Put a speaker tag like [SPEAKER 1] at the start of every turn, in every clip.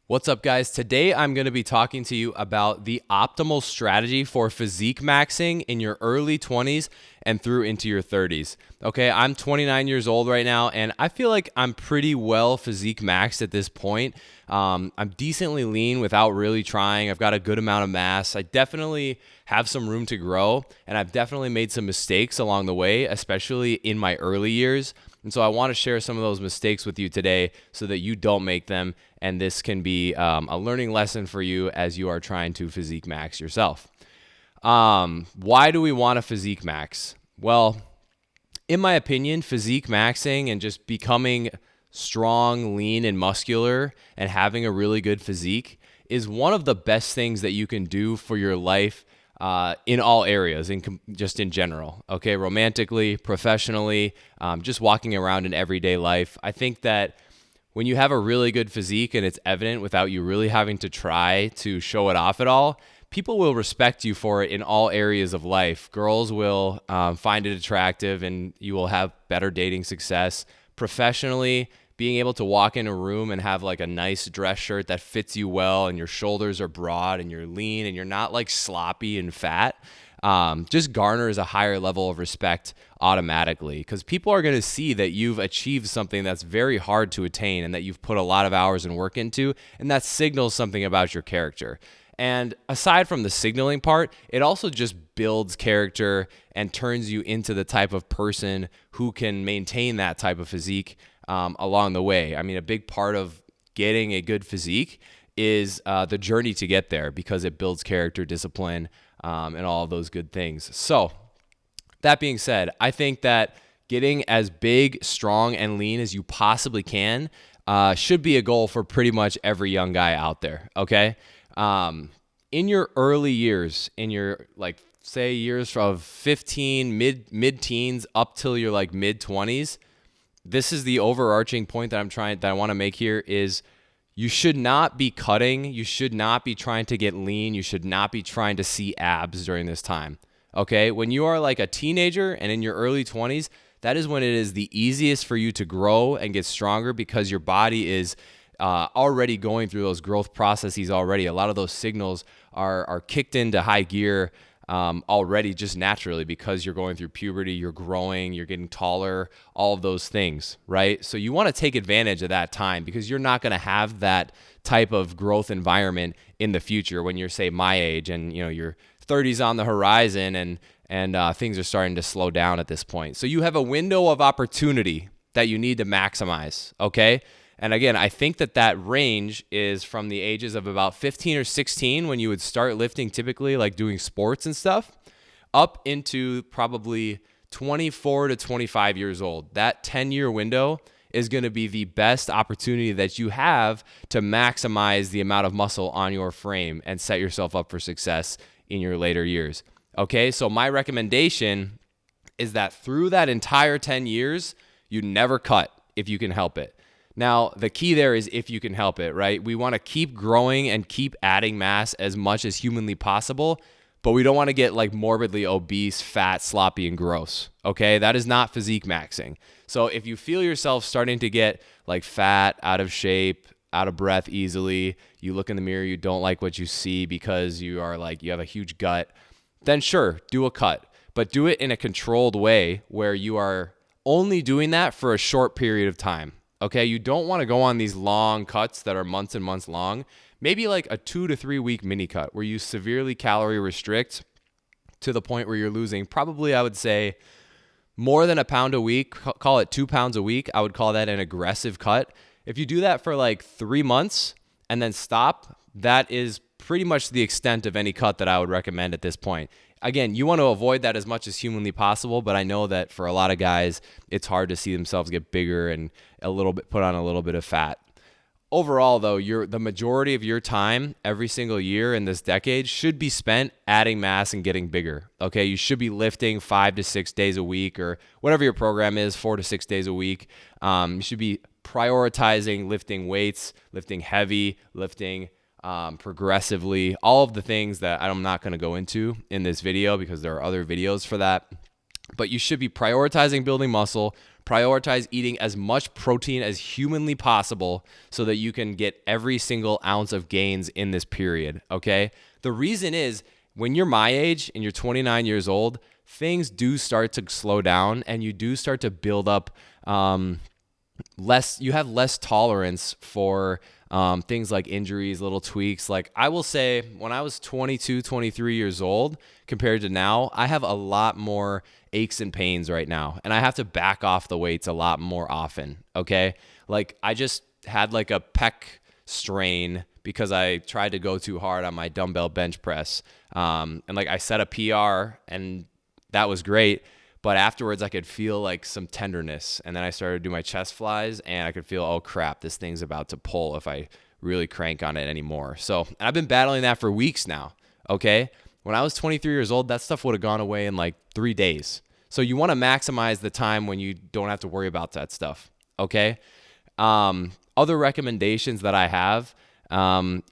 [SPEAKER 1] What's up, guys? Today I'm going to be talking to you about the optimal strategy for physique maxing in your early 20s and through into your 30s. Okay, I'm 29 years old right now, and I feel like I'm pretty well physique maxed at this point. I'm decently lean without really trying. I've got a good amount of mass. I definitely have some room to grow, and I've definitely made some mistakes along the way, especially in my early years. And so I want to share some of those mistakes with you today so that you don't make them, and this can be a learning lesson for you as you are trying to physique max yourself. Why do we want a physique max? Well, in my opinion, physique maxing and just becoming strong, lean, and muscular and having a really good physique is one of the best things that you can do for your life in all areas, just in general. Okay, romantically, professionally, just walking around in everyday life. I think that when you have a really good physique and it's evident without you really having to try to show it off at all, people will respect you for it in all areas of life. Girls will find it attractive, and you will have better dating success. Professionally, being able to walk in a room and have like a nice dress shirt that fits you well, and your shoulders are broad and you're lean and you're not like sloppy and fat, just garners a higher level of respect automatically, because people are going to see that you've achieved something that's very hard to attain and that you've put a lot of hours and work into, and that signals something about your character. And aside from the signaling part, it also just builds character and turns you into the type of person who can maintain that type of physique along the way. I mean, a big part of getting a good physique is the journey to get there, because it builds character, discipline, and all of those good things. So that being said, I think that getting as big, strong, and lean as you possibly can should be a goal for pretty much every young guy out there, okay? In your early years, in your say years of 15, mid-teens up till your mid-20s, this is the overarching point that I want to make here is you should not be cutting. You should not be trying to get lean. You should not be trying to see abs during this time. Okay? When you are like a teenager and in your early 20s, that is when it is the easiest for you to grow and get stronger, because your body is already going through those growth processes already. A lot of those signals are kicked into high gear already just naturally, because you're going through puberty, you're growing, you're getting taller, all of those things, right? So you want to take advantage of that time, because you're not going to have that type of growth environment in the future when you're, say, my age, and your 30s on the horizon, and things are starting to slow down at this point. So you have a window of opportunity that you need to maximize, okay? And again, I think that range is from the ages of about 15 or 16, when you would start lifting, typically like doing sports and stuff, up into probably 24 to 25 years old. That 10-year window is going to be the best opportunity that you have to maximize the amount of muscle on your frame and set yourself up for success in your later years. Okay, so my recommendation is that through that entire 10 years, you never cut if you can help it. Now, the key there is if you can help it, right? We want to keep growing and keep adding mass as much as humanly possible, but we don't want to get like morbidly obese, fat, sloppy, and gross, okay? That is not physique maxing. So if you feel yourself starting to get like fat, out of shape, out of breath easily, you look in the mirror, you don't like what you see because you have a huge gut, then sure, do a cut. But do it in a controlled way where you are only doing that for a short period of time. Okay, you don't want to go on these long cuts that are months and months long. Maybe like a 2 to 3 week mini cut where you severely calorie restrict to the point where you're losing probably, I would say, more than a pound a week. Call it 2 pounds a week. I would call that an aggressive cut. If you do that for like 3 months and then stop, that is pretty much the extent of any cut that I would recommend at this point. Again, you want to avoid that as much as humanly possible, but I know that for a lot of guys, it's hard to see themselves get bigger and put on a little bit of fat. Overall, though, the majority of your time every single year in this decade should be spent adding mass and getting bigger. Okay, you should be lifting 5 to 6 days a week, or whatever your program is, 4 to 6 days a week. You should be prioritizing lifting weights, lifting heavy, lifting progressively, all of the things that I'm not going to go into in this video because there are other videos for that. But you should be prioritizing building muscle, prioritize eating as much protein as humanly possible so that you can get every single ounce of gains in this period, okay? The reason is when you're my age and you're 29 years old, things do start to slow down and you do start to build up you have less tolerance for things like injuries, little tweaks. Like I will say when I was 22, 23 years old compared to now, I have a lot more aches and pains right now. And I have to back off the weights a lot more often. Okay. Like I just had like a pec strain because I tried to go too hard on my dumbbell bench press. And like I set a PR and that was great. But afterwards, I could feel like some tenderness. And then I started to do my chest flies and I could feel, oh crap, this thing's about to pull if I really crank on it anymore. So I've been battling that for weeks now. Okay. When I was 23 years old, that stuff would have gone away in like 3 days. So you want to maximize the time when you don't have to worry about that stuff. Okay. Other recommendations that I have,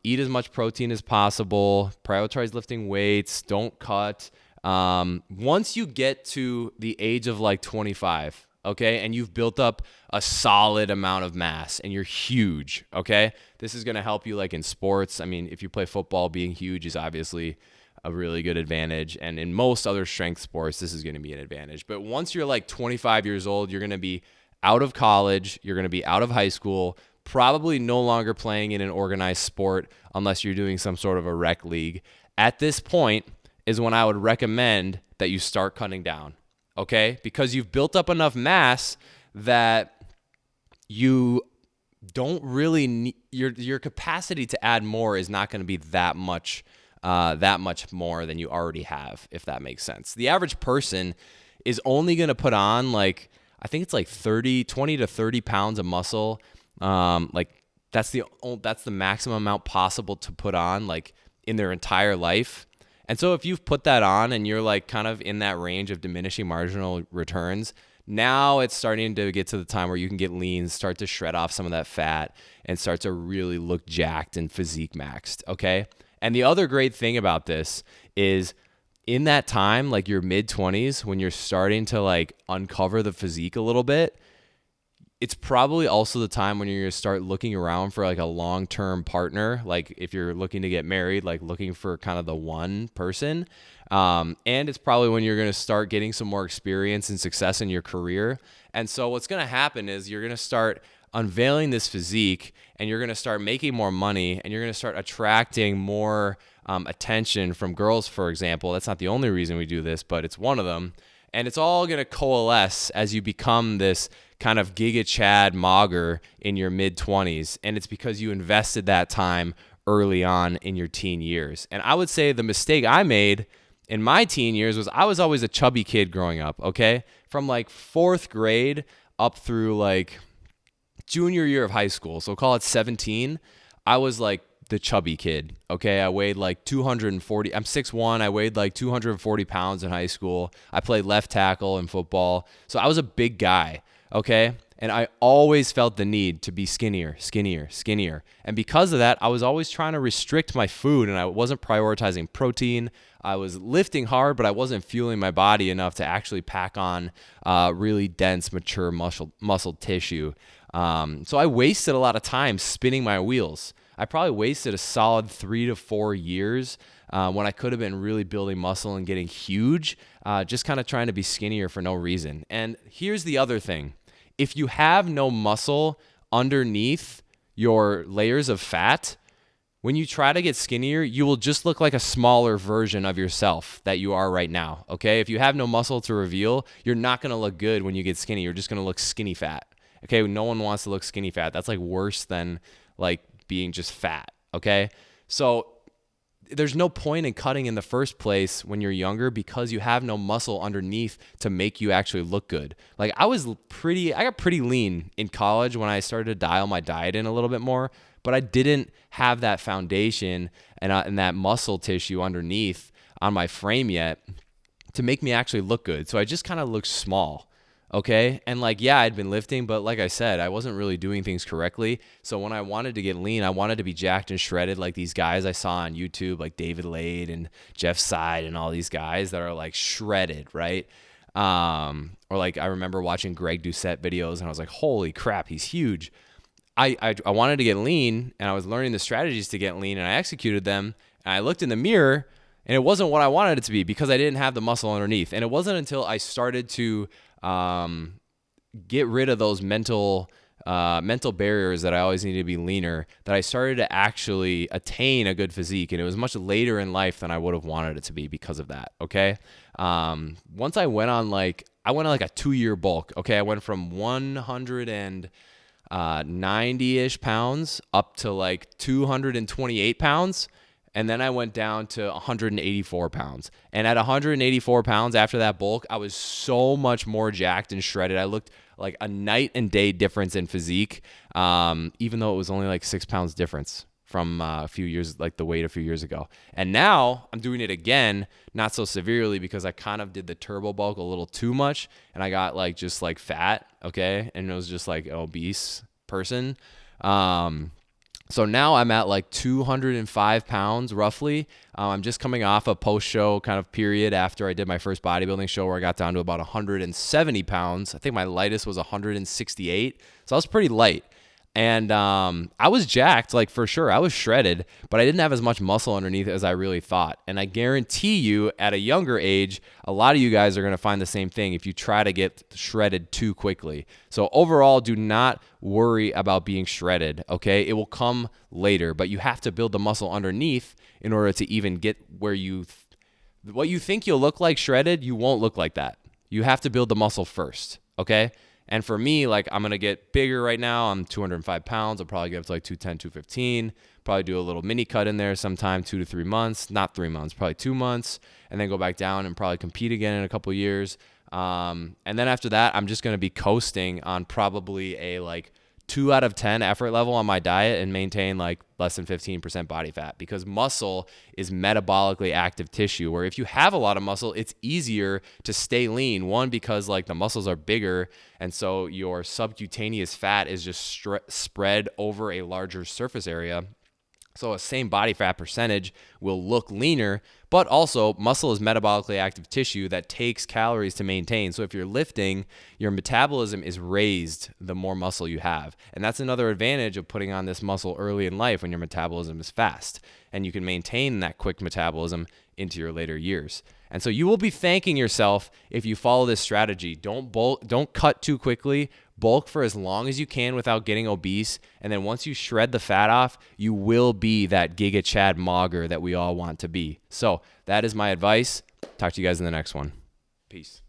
[SPEAKER 1] eat as much protein as possible, prioritize lifting weights, don't cut. Once you get to the age of like 25, okay, and you've built up a solid amount of mass and you're huge, okay, this is going to help you like in sports. I mean, if you play football, being huge is obviously a really good advantage. And in most other strength sports, this is going to be an advantage. But once you're like 25 years old, you're going to be out of college, you're going to be out of high school, probably no longer playing in an organized sport unless you're doing some sort of a rec league. At this point is when I would recommend that you start cutting down, okay? Because you've built up enough mass that you don't really need, your capacity to add more is not going to be that much more than you already have, if that makes sense. The average person is only going to put on like, I think it's like 20 to 30 pounds of muscle. Like that's the maximum amount possible to put on like in their entire life. And so if you've put that on and you're like kind of in that range of diminishing marginal returns, now it's starting to get to the time where you can get lean, start to shred off some of that fat and start to really look jacked and physique maxed, okay? And the other great thing about this is in that time, like your mid-20s, when you're starting to like uncover the physique a little bit, it's probably also the time when you're going to start looking around for like a long-term partner. Like if you're looking to get married, like looking for kind of the one person. And it's probably when you're going to start getting some more experience and success in your career. And so what's going to happen is you're going to start unveiling this physique and you're going to start making more money and you're going to start attracting more attention from girls, for example. That's not the only reason we do this, but it's one of them. And it's all going to coalesce as you become this kind of Giga Chad mogger in your mid-20s. And it's because you invested that time early on in your teen years. And I would say the mistake I made in my teen years was I was always a chubby kid growing up, okay? From like 4th grade up through like junior year of high school. So call it 17. I was like the chubby kid, okay? I weighed like 240. I'm 6'1". I weighed like 240 pounds in high school. I played left tackle in football. So I was a big guy, okay? And I always felt the need to be skinnier. And because of that, I was always trying to restrict my food and I wasn't prioritizing protein. I was lifting hard, but I wasn't fueling my body enough to actually pack on really dense, mature muscle tissue. So I wasted a lot of time spinning my wheels. I probably wasted a solid 3 to 4 years when I could have been really building muscle and getting huge, just kind of trying to be skinnier for no reason. And here's the other thing. If you have no muscle underneath your layers of fat, when you try to get skinnier, you will just look like a smaller version of yourself that you are right now, okay? If you have no muscle to reveal, you're not going to look good when you get skinny. You're just going to look skinny fat, okay? No one wants to look skinny fat. That's like worse than like being just fat, okay? So there's no point in cutting in the first place when you're younger because you have no muscle underneath to make you actually look good. Like I got pretty lean in college when I started to dial my diet in a little bit more, but I didn't have that foundation and that muscle tissue underneath on my frame yet to make me actually look good. So I just kind of looked small. Okay. And like, yeah, I'd been lifting, but like I said, I wasn't really doing things correctly. So when I wanted to get lean, I wanted to be jacked and shredded like these guys I saw on YouTube, like David Lade and Jeff Side and all these guys that are like shredded, right? Or like I remember watching Greg Doucette videos and I was like, holy crap, he's huge. I wanted to get lean, and I was learning the strategies to get lean, and I executed them. And I looked in the mirror, and it wasn't what I wanted it to be because I didn't have the muscle underneath. And it wasn't until I started to get rid of those mental barriers that I always needed to be leaner that I started to actually attain a good physique. And it was much later in life than I would have wanted it to be because of that. Okay. Once I went on like a 2-year bulk. Okay. I went from 190-ish pounds up to like 228 pounds. And then I went down to 184 pounds. And at 184 pounds after that bulk, I was so much more jacked and shredded. I looked like a night and day difference in physique, even though it was only like 6 pounds difference from a few years, like the weight a few years ago. And now I'm doing it again, not so severely because I kind of did the turbo bulk a little too much and I got like just like fat, okay? And it was just like an obese person. So now I'm at like 205 pounds roughly. I'm just coming off a post-show kind of period after I did my first bodybuilding show where I got down to about 170 pounds. I think my lightest was 168. So I was pretty light. And I was jacked, like for sure. I was shredded, but I didn't have as much muscle underneath as I really thought. And I guarantee you at a younger age, a lot of you guys are going to find the same thing if you try to get shredded too quickly. So overall, do not worry about being shredded, okay? It will come later, but you have to build the muscle underneath in order to even get where what you think you'll look like shredded, you won't look like that. You have to build the muscle first, okay? And for me, like I'm going to get bigger right now. I'm 205 pounds. I'll probably get up to like 210, 215. Probably do a little mini cut in there sometime, 2 to 3 months. Not 3 months, probably 2 months. And then go back down and probably compete again in a couple of years. And then after that, I'm just going to be coasting on probably a like 2 out of 10 effort level on my diet and maintain like less than 15% body fat because muscle is metabolically active tissue where if you have a lot of muscle, it's easier to stay lean. One, because like the muscles are bigger and so your subcutaneous fat is just spread over a larger surface area. So a same body fat percentage will look leaner, but also muscle is metabolically active tissue that takes calories to maintain. So if you're lifting, your metabolism is raised the more muscle you have. And that's another advantage of putting on this muscle early in life when your metabolism is fast. And you can maintain that quick metabolism into your later years. And so you will be thanking yourself if you follow this strategy. Don't cut too quickly. Bulk for as long as you can without getting obese. And then once you shred the fat off, you will be that Giga Chad Mogger that we all want to be. So that is my advice. Talk to you guys in the next one. Peace.